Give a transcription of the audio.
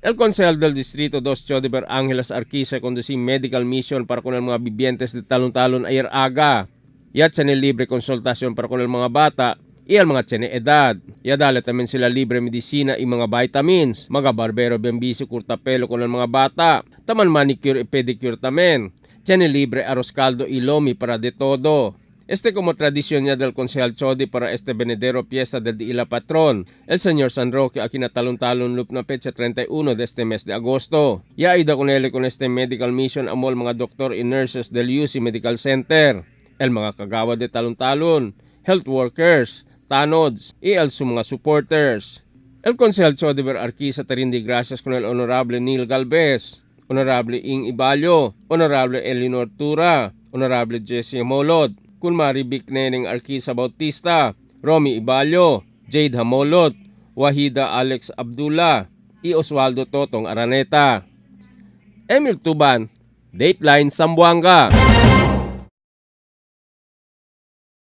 El Consejal del Distrito 2 Chodiver Angeles Arquisa conducí medical mission para con el mga bibientes de Talon-Talon ayer aga. Yat sa libre konsultasyon para con el mga bata i al mga tsene edad. Yadala tamen sila libre medisina i mga vitamins, mga barbero bembisi kurtapelo con el mga bata, taman manicure e pedicure tamen. Tsene libre arroz caldo y lomi para de todo. Como tradisyon niya del Consejal Chodi para este venidero fiesta del Día Patron, el Señor San Roque a kinatalon-talon loop na petsa 31 de este mes de agosto. Yaida con ele con este medical mission amol mga doktor and nurses del UC Medical Center, el mga kagawad de talon-talon, health workers, tanods, y el su mga supporters. El Consejal Chodi ver Arquisa tarindi gracias con el Honorable Neil Galvez, Honorable Ing Ibalyo, Honorable Elinor Tura, Honorable Jesse Molod, Kunmari Bikneneng Arquisa Bautista, Romy Ibalyo, Jade Hamolot, Wahida Alex Abdullah, y Oswaldo Totong Araneta. Emil Tuban, Dateline Zamboanga.